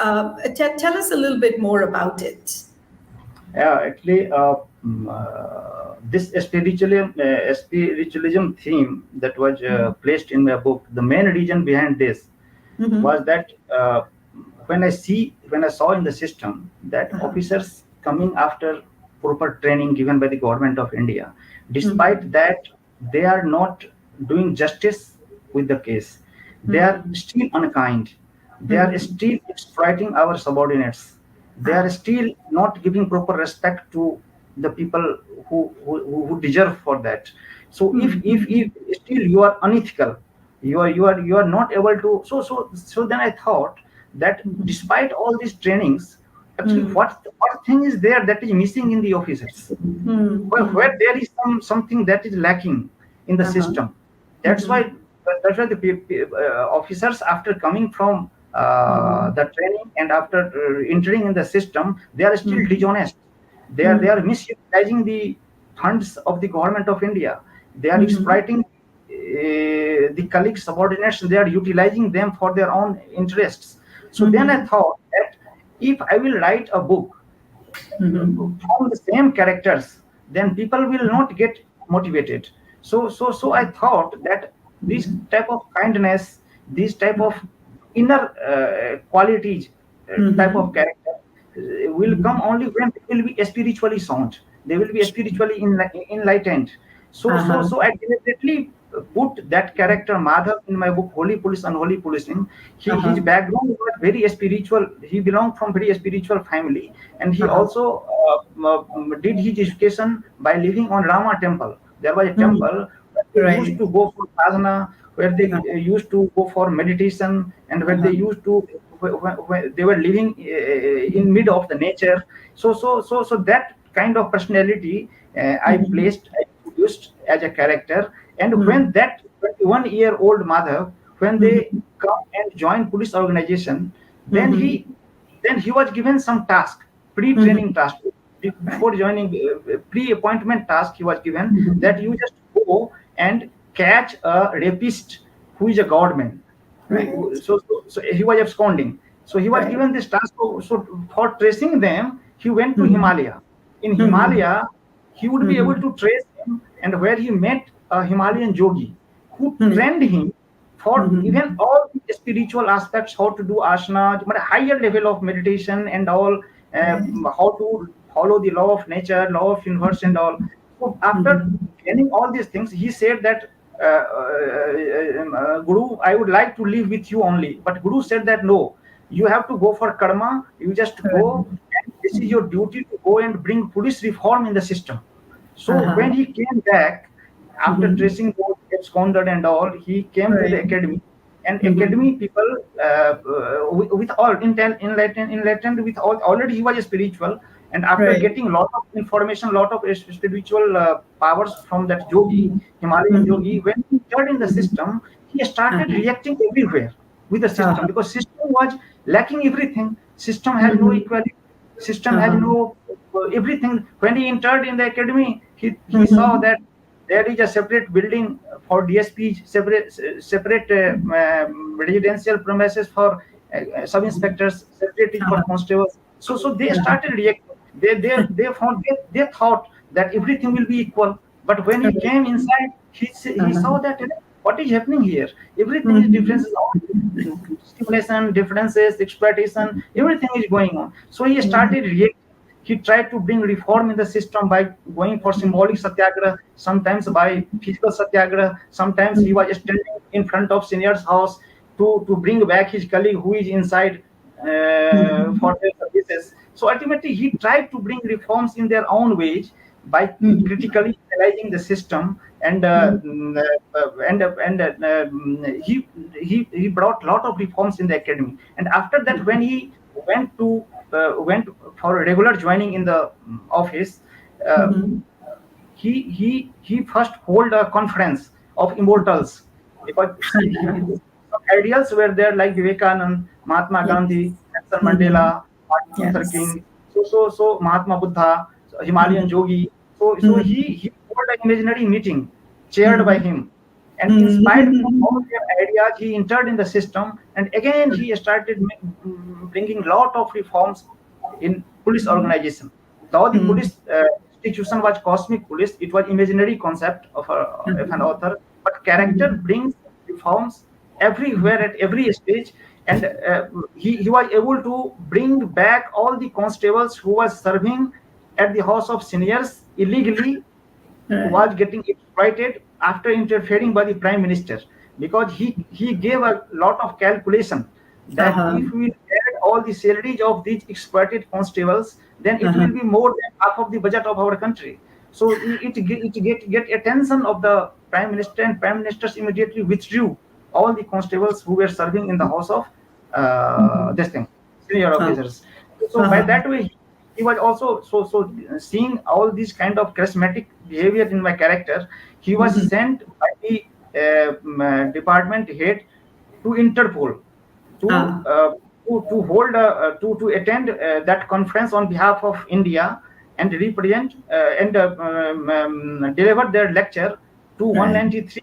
Speaker 1: Tell us a little bit more about it.
Speaker 2: Yeah, actually, this spiritualism theme that was placed in my book, the main reason behind this was
Speaker 1: Mm-hmm.
Speaker 2: that when I saw in the system that
Speaker 1: Uh-huh.
Speaker 2: officers coming after proper training given by the government of India, despite that they are not doing justice with the case, they are
Speaker 1: Mm-hmm.
Speaker 2: still unkind. They are still exploiting our subordinates. They are still not giving proper respect to the people who deserve for that. So if still you are unethical, you are not able to. So then I thought that despite all these trainings, actually what thing is there that is missing in the officers? Where there is something that is lacking in the system. That's why the officers, after coming from the training and after entering in the system, they are still dishonest. They are misutilizing the funds of the government of India. They are exploiting the colleagues, subordinates. They are utilizing them for their own interests. So then I thought that if I will write a book from the same characters, then people will not get motivated. So I thought that this type of kindness, this type of inner qualities, type of character will come only when they will be spiritually sound. They will be spiritually enlightened. So I deliberately put that character Madhav in my book Holy Police Unholy Policing. His background was very spiritual. He belonged from very spiritual family, and he also did his education by living on Rama temple. There was a temple where they used
Speaker 1: Right.
Speaker 2: to go for sadhana, where they used to go for meditation, and where they used to when they were living in mid of the nature. So that kind of personality I introduced as a character. And when that 21-year-old Madhav, when they come and join police organization, then he was given some task, pre-training task. Before joining, pre-appointment task he was given, that you just go and catch a rapist who is a godman. So he was absconding. So he was
Speaker 1: Right.
Speaker 2: given this task. So for tracing them, he went to Himalaya. In Himalaya, he would be able to trace him, and where he met a Himalayan yogi who trained him for even all the spiritual aspects, how to do asana, but a higher level of meditation and all, how to follow the law of nature, law of universe and all. So after gaining all these things, he said that Guru, I would like to live with you only. But Guru said that no, you have to go for karma. You just go, and this is your duty to go and bring police reform in the system. So when he came back after tracing those absconded and all, he came to the
Speaker 1: Right.
Speaker 2: academy. And academy people, with all enlightened with all, already he was spiritual, and after
Speaker 1: Right.
Speaker 2: getting lot of information, lot of spiritual powers from that yogi, Himalayan yogi, when he entered in the system, he started reacting everywhere with the system, because system was lacking everything. System has no equality. System has no everything. When he entered in the academy, he saw that there is a separate building for DSP, separate residential premises for sub-inspectors, separate is for constables. So they started reacting. They thought that everything will be equal. But when he came inside, he saw that what is happening here? Everything is differences, stimulation, differences, exploitation, everything is going on. So he started reacting. He tried to bring reform in the system by going for symbolic satyagraha, sometimes by physical satyagraha. Sometimes he was standing in front of senior's house to bring back his colleague who is inside for their services. So ultimately, he tried to bring reforms in their own ways by critically analyzing the system, and he brought a lot of reforms in the academy. And after that, when he went for regular joining in the office, uh, he first hold a conference of immortals, because some ideals were there like Vivekanand, Mahatma Gandhi, Nelson Mandela, Martin Luther
Speaker 1: Yes.
Speaker 2: King, so Mahatma Buddha, so Himalayan yogi. So he hold an imaginary meeting chaired by him, and inspired from all their ideas, he entered in the system, and again he started bringing lot of reforms in police organization. Though the police institution was cosmic police, it was imaginary concept of an author, but character brings reforms everywhere at every stage. And he was able to bring back all the constables who was serving at the house of seniors illegally,
Speaker 1: Right.
Speaker 2: was getting exploited after interfering by the prime minister, because he gave a lot of calculation that if we add all the salaries of these exploited constables, then it will be more than half of the budget of our country. So it get attention of the prime minister, and prime ministers immediately withdrew all the constables who were serving in the house of this thing, senior officers. So by that way, he was also seeing all these kind of charismatic behavior in my character. He was sent by the department head to Interpol to hold to attend that conference on behalf of India and represent and deliver their lecture to 193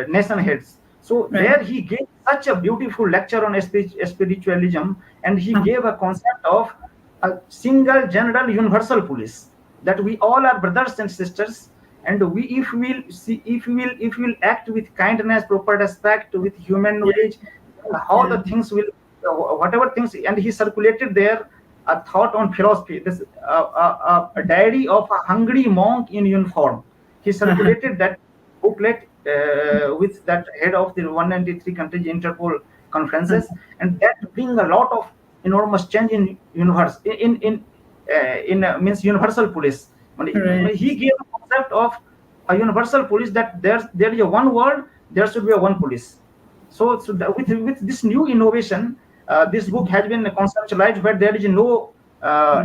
Speaker 2: nation heads. So there he gave such a beautiful lecture on spiritualism, and he gave a concept of a single general universal police, that we all are brothers and sisters, and we if we will act with kindness, proper respect, with human knowledge, how the things will whatever things. And he circulated there a thought on philosophy, this a diary of a hungry monk in uniform. He circulated that booklet with that head of the 193 countries Interpol conferences, and that bring a lot of enormous change in universe in means universal police. He gave a concept of a universal police, that there is a one world, there should be a one police. With this new innovation, this book has been conceptualized where there is no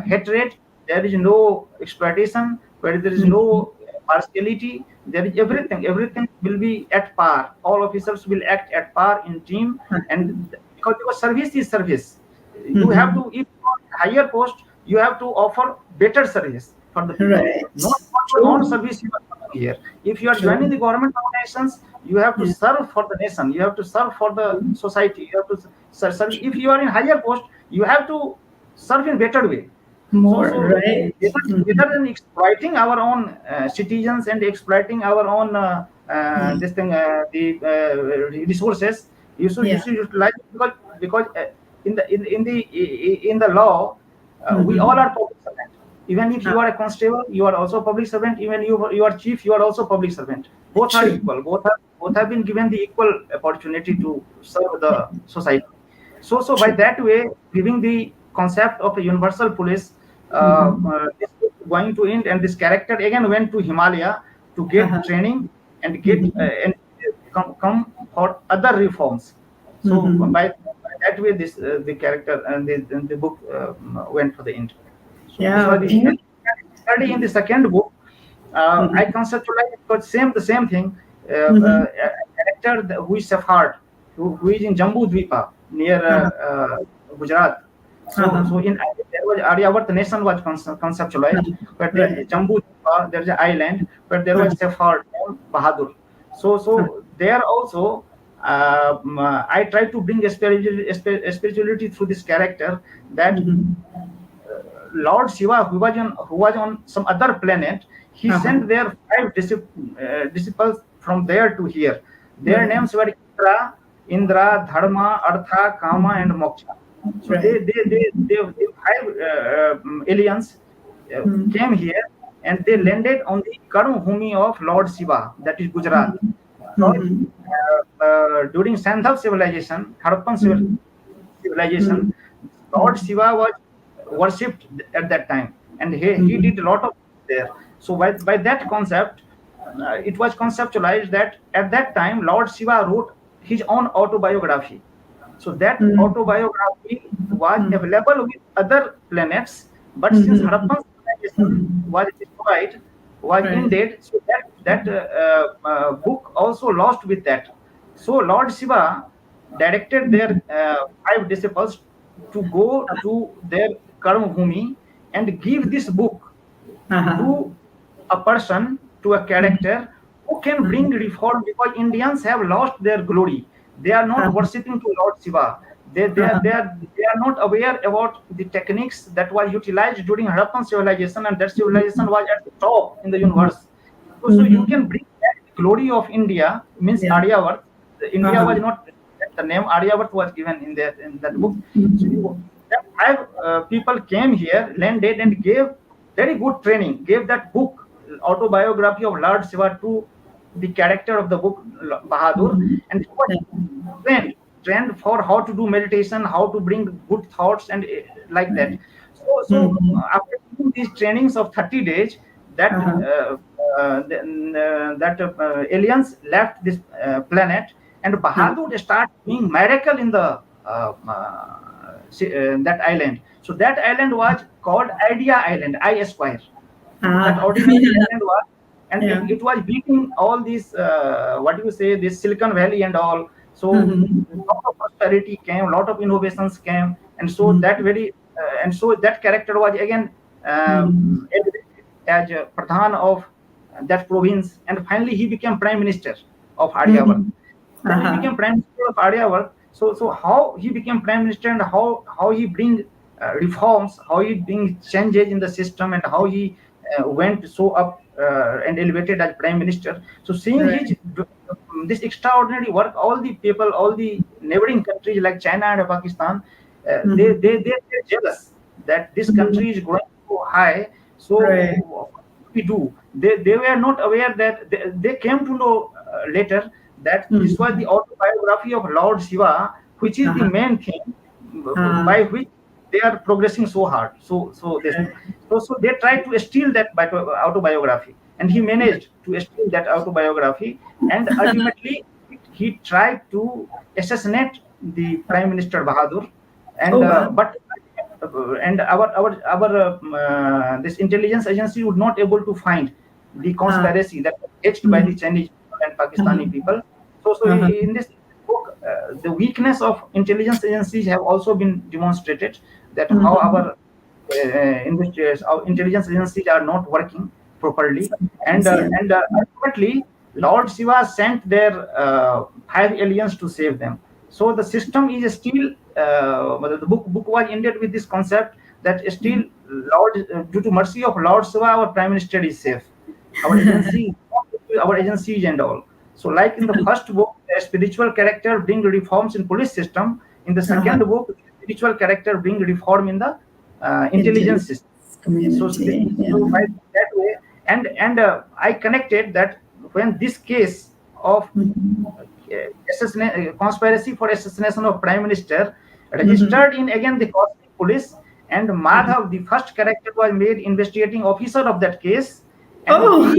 Speaker 2: hatred, there is no exploitation, where there is no partiality. There is everything. Everything will be at par. All officers will act at par in team, and because service is service. You have to, if you are higher post, you have to offer better service for the people, not for your own service. You are coming here. If you are joining the government organizations, you have to serve for the nation. You have to serve for the society. You have to serve. If you are in higher post, you have to serve in better way. Rather than exploiting our own citizens and exploiting our own this thing, the resources, you should utilize it, because in the law, we all are public servant. Even if you are a constable, you are also public servant. Even you are chief, you are also public servant. Both are equal. Both have been given the equal opportunity to serve the society. So by that way, giving the concept of a universal police, is going to end, and this character again went to Himalaya to get training and get and come for other reforms. So by that way, this the character and the book went for the end. Study in the second book, I conceptualized the same thing. A character who is Safard, who is in Jambu Dvipa near Gujarat. So in there was Aryavat nation was conceptualized, but there is Jambu Dvipa, there is an island where there was Safard Bahadur. So there also I try to bring a spirituality through this character, that Lord Shiva, who was on some other planet, he sent their 5 disciples from there to here. Their names were Indra, Dharma, Artha, Kama, and Moksha. So they 5 aliens came here, and they landed on the Karma Bhumi of Lord Shiva, that is Gujarat. During Sandhav civilization, Harappan civilization, Lord Shiva was worshipped at that time, and he did a lot of there. So by that concept, it was conceptualized that at that time Lord Shiva wrote his own autobiography. So that autobiography was available with other planets, but since Harappan civilization was destroyed, was ended, so that book also lost with that. So Lord Shiva directed their 5 disciples to go to their Karma Bhumi and give this book to a person, to a character who can bring reform, because Indians have lost their glory. They are not worshipping to Lord Shiva. They are not aware about the techniques that were utilized during Harappan civilization, and that civilization was at the top in the universe. So you can bring back the glory of India, means Aryavat. India was not, the name Aryavat was given in that book. So 5 people came here, landed, and gave very good training, gave that book, autobiography of Lord Shiva, to the character of the book, Bahadur, and he was trained trained for how to do meditation, how to bring good thoughts, and like that. After doing these trainings of 30 days, that
Speaker 1: Uh-huh.
Speaker 2: aliens left this planet, and Bahadur start doing miracle in the that island. So that island was called Idea Island, I Square. That
Speaker 1: Ah.
Speaker 2: ordinary island was, and
Speaker 1: Yeah.
Speaker 2: it was beating all these what do you say, this Silicon Valley and all. So lot of prosperity came, lot of innovations came, and so that very and so that character was again elevated as a pradhan of that province, and finally he became prime minister of Aryavart. When he
Speaker 1: Uh-huh.
Speaker 2: became prime minister of Aryavart, so how he became prime minister, and how he bring reforms, how he bring changes in the system, and how he went so up and elevated as prime minister. So seeing his
Speaker 1: Right.
Speaker 2: this extraordinary work, all the people, all the neighboring countries like China and Pakistan, they're jealous that this country is growing so high. So
Speaker 1: Right.
Speaker 2: what we do? They were not aware that they came to know later that this was the autobiography of Lord Shiva, which is the
Speaker 1: Uh-huh.
Speaker 2: main thing by
Speaker 1: Ah.
Speaker 2: which they are progressing so hard. So this thing. So they tried to steal that autobiography, and he managed to steal that autobiography, and ultimately he tried to assassinate the Prime Minister Bahadur, and
Speaker 1: Oh, wow.
Speaker 2: but and our this intelligence agency would not able to find the
Speaker 1: Ah.
Speaker 2: conspiracy that was hatched by the Chinese and Pakistani people. So
Speaker 1: Uh-huh.
Speaker 2: in this book, the weakness of intelligence agencies have also been demonstrated, that how our intelligence agencies are not working properly, and
Speaker 1: Sometimes, yeah.
Speaker 2: ultimately Lord Shiva sent their 5 aliens to save them. So the system is still the book was ended with this concept that still Lord, due to mercy of Lord Shiva, our prime minister is safe. Our agency, our agencies and all. So, like in the first book, a spiritual character bring reforms in police system. In the
Speaker 1: Uh-huh.
Speaker 2: second book, spiritual character bring reform in the intelligence
Speaker 1: Intelligence
Speaker 2: system.
Speaker 1: community. Yeah.
Speaker 2: So by that way, and I connected that when this case of conspiracy for assassination of prime minister registered in again the cosmic police, and Madhav, the first character, was made investigating officer of that case, and
Speaker 1: Oh.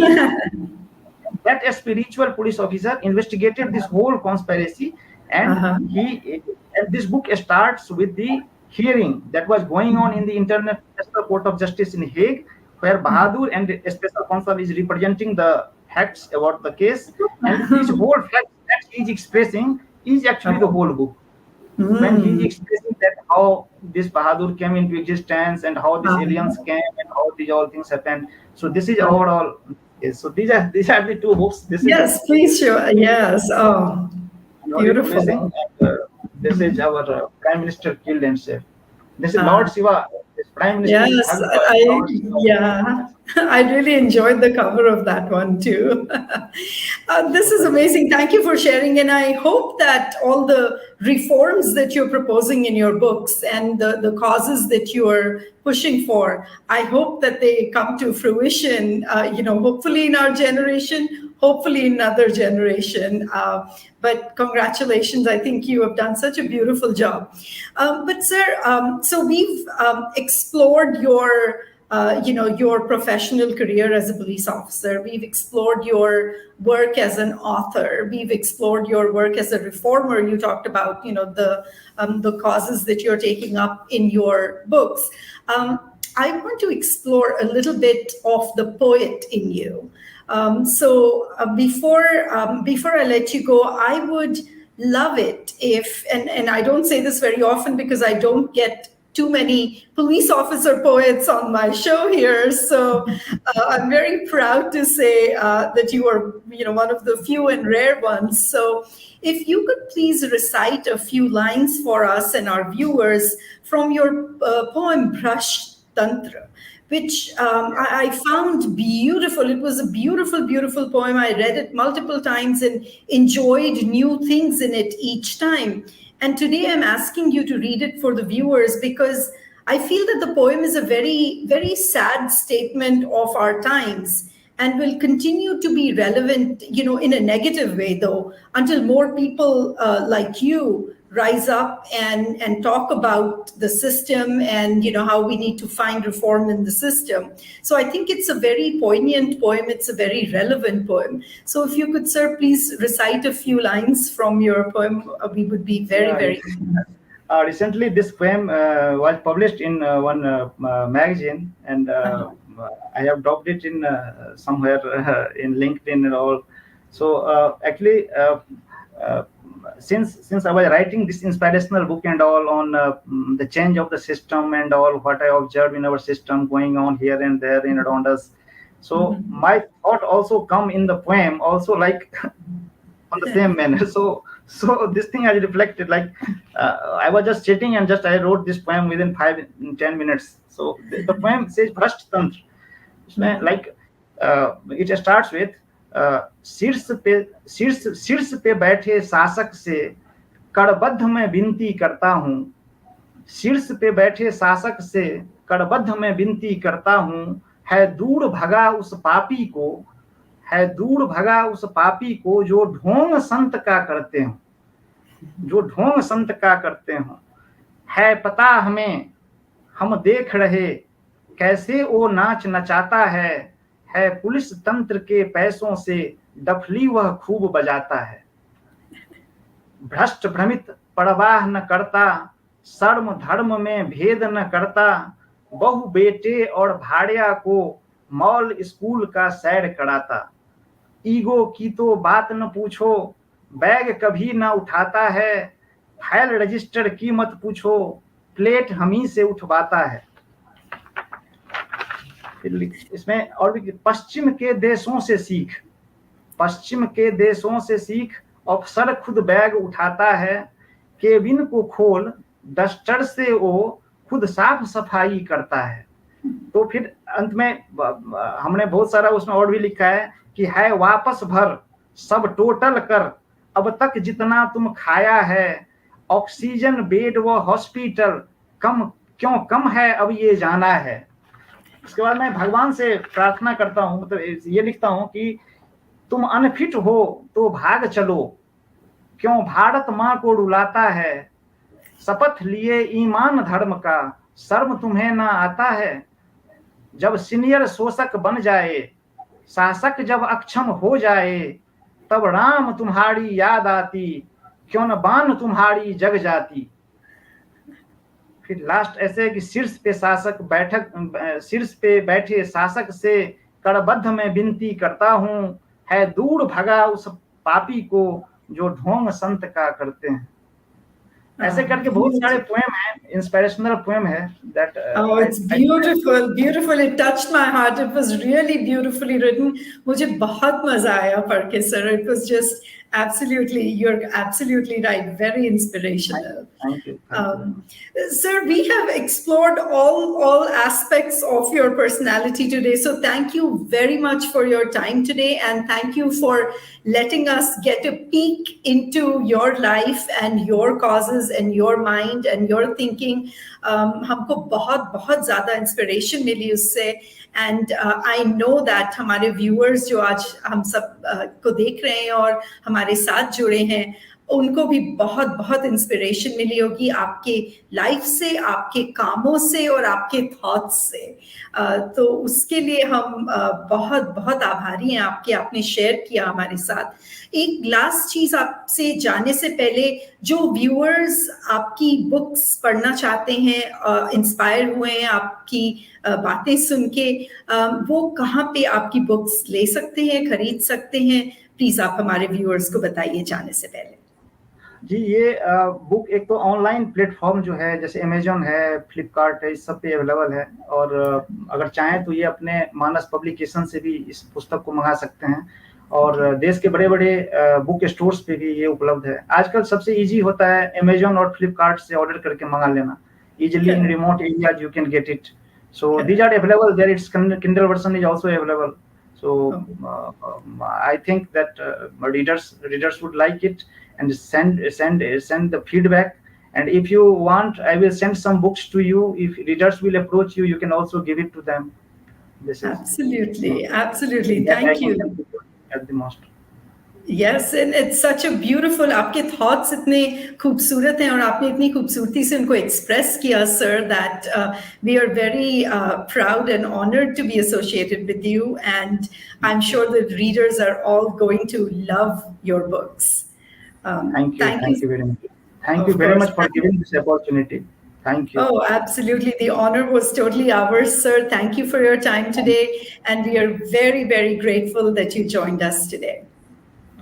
Speaker 2: that a spiritual police officer investigated this whole conspiracy, and
Speaker 1: Uh-huh.
Speaker 2: he and this book starts with the hearing that was going on in the International Court of Justice in Hague, where Bahadur and a special counsel is representing the facts about the case, and these whole facts that he is expressing is actually the whole book. When he is expressing that how this Bahadur came into existence, and how these aliens came, and how these all things happened. So this is overall. Yes, so these are the two books. This is
Speaker 1: Yes, please show. Yes. Oh,
Speaker 2: Unholy Policing,
Speaker 1: beautiful.
Speaker 2: and this is our Prime Minister killed and saved. This is
Speaker 1: Uh,
Speaker 2: Lord Shiva. This Prime Minister is
Speaker 1: yes,
Speaker 2: hugged by
Speaker 1: I,
Speaker 2: Lord Shiva.
Speaker 1: yeah, I really enjoyed the cover of that one too. This is amazing. Thank you for sharing. And I hope that all the reforms that you're proposing in your books and the causes that you're pushing for, I hope that they come to fruition, hopefully in our generation, hopefully in another generation. But congratulations, I think you have done such a beautiful job. But sir, so we've explored your professional career as a police officer. We've explored your work as an author. We've explored your work as a reformer. You talked about, the causes that you're taking up in your books. I want to explore a little bit of the poet in you. Before I let you go, I would love it if, and I don't say this very often because I don't get too many police officer poets on my show here. So I'm very proud to say that you are, one of the few and rare ones. So if you could please recite a few lines for us and our viewers from your poem Brush Tantra, which I found beautiful. It was a beautiful, beautiful poem. I read it multiple times and enjoyed new things in it each time. And today I'm asking you to read it for the viewers because I feel that the poem is a very, very sad statement of our times and will continue to be relevant, in a negative way, though, until more people like you rise up and talk about the system and how we need to find reform in the system. So I think it's a very poignant poem. It's a very relevant poem. So if you could, sir, please recite a few lines from your poem, we would be very,
Speaker 2: Yeah,
Speaker 1: very.
Speaker 2: recently this poem was published in one magazine, and I have dropped it in somewhere in LinkedIn and all. So actually, uh, since I was writing this inspirational book and all on the change of the system and all what I observed in our system going on here and there in around us, so my thought also come in the poem also like on the same manner. So this thing I reflected like I was just sitting and just I wrote this poem within 5-10 minutes. So the poem says Bhrasht Tantra. Like it starts with शीर्ष पे बैठे शासक से कड़बद्ध मैं विनती करता हूँ, शीर्ष पे बैठे शासक से कड़बद्ध मैं विनती करता हूँ, है दूर भगा उस पापी को, है दूर भगा उस पापी को जो ढोंग संत का करते हो, जो ढोंग संत का करते हो, है पता हमें हम देख रहे कैसे वो नाच नचाता है पुलिस तंत्र के पैसों से डफली वह खूब बजाता है, भ्रष्ट भ्रमित परवाह न करता, शर्म धर्म में भेद न करता, बहु बेटे और भाड़िया को मॉल स्कूल का सैर कराता, ईगो की तो बात न पूछो, बैग कभी न उठाता है, फाइल रजिस्टर की मत पूछो, प्लेट हम ही से उठवाता है। इसमें और भी पश्चिम के देशों से सीख, पश्चिम के देशों से सीख, अफसर खुद बैग उठाता है, केबिन को खोल डस्टर से वो खुद साफ सफाई करता है। तो फिर अंत में हमने बहुत सारा उसमें और भी लिखा है कि है वापस भर सब टोटल कर, अब तक जितना तुम खाया है, ऑक्सीजन बेड व हॉस्पिटल कम क्यों कम है अब ये जाना है। उसके बाद मैं भगवान से प्रार्थना करता हूँ, मतलब ये लिखता हूँ कि तुम अनफिट हो तो भाग चलो, क्यों भारत माँ को रुलाता है, शपथ लिए ईमान धर्म का, शर्म तुम्हें ना आता है, जब सीनियर शोषक बन जाए, शासक जब अक्षम हो जाए, तब राम तुम्हारी याद आती, क्यों न बान तुम्हारी जग जाती। फिर लास्ट ऐसे है कि शीर्ष पे बैठे शासक से कड़बद्ध में विनती करता हूँ, है दूर भगा उस पापी को जो ढोंग संत का करते हैं। ऐसे करके बहुत सारे पोएम हैं, इंस्पिरेशनल पोएम है that
Speaker 1: it's beautiful. It touched my heart. It was really beautifully written. मुझे बहुत मजा आया पढ़ के, sir. It was just you're absolutely right. Very inspirational.
Speaker 2: Thank you.
Speaker 1: Sir, we have explored all aspects of your personality today. So thank you very much for your time today, and thank you for letting us get a peek into your life and your causes and your mind and your thinking. हमको बहुत बहुत ज़्यादा inspiration मिली उससे, and I know that हमारे viewers जो आज हम सब को देख रहे हैं और हमारे साथ जुड़े हैं, उनको भी बहुत बहुत इंस्पिरेशन मिली होगी आपके लाइफ से, आपके कामों से और आपके थॉट्स से। तो उसके लिए हम बहुत बहुत आभारी हैं आपके, आपने शेयर किया हमारे साथ। एक लास्ट चीज आपसे जानने से पहले, जो व्यूअर्स आपकी बुक्स पढ़ना चाहते हैं, इंस्पायर हुए हैं आपकी बातें सुन के, वो कहाँ पे आपकी बुक्स ले सकते हैं, खरीद सकते हैं? प्लीज आप हमारे व्यूअर्स को बताइए जाने से पहले।
Speaker 2: जी, ये बुक एक तो ऑनलाइन प्लेटफॉर्म जो है, जैसे अमेजोन है, फ्लिपकार्ट है, इस सब पे अवेलेबल है, और अगर चाहें तो ये अपने मानस पब्लिकेशन से भी इस पुस्तक को मंगा सकते हैं, और देश के बड़े बड़े बुक स्टोर्स पे भी ये उपलब्ध है। आजकल सबसे इजी होता है अमेजोन और फ्लिपकार्ट से ऑर्डर करके मंगा लेना, easily in remote areas you can get it. So these are available there, it's Kindle version is also available. So I think that readers would like it, and send the feedback. And if you want, I will send some books to you. If readers will approach you, you can also give it to them.
Speaker 1: This is absolutely. Thank you.
Speaker 2: At the most.
Speaker 1: Yes, and it's such a beautiful. आपके thoughts इतने खूबसूरत हैं और आपने इतनी खूबसूरती से उनको express किया, sir, that we are very proud and honored to be associated with you. And I'm sure the readers are all going to love your books.
Speaker 2: Thank you.
Speaker 1: Thank
Speaker 2: Thank
Speaker 1: you,
Speaker 2: you very much. Thank you
Speaker 1: of
Speaker 2: very
Speaker 1: course.
Speaker 2: much for giving this opportunity. Thank you.
Speaker 1: Oh, absolutely. The honor was totally ours, sir. Thank you for your time today. And we are very, very grateful that you joined us today.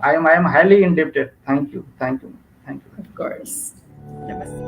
Speaker 2: I am highly indebted. Thank you. Thank you. Thank you.
Speaker 1: Of course. Namaste.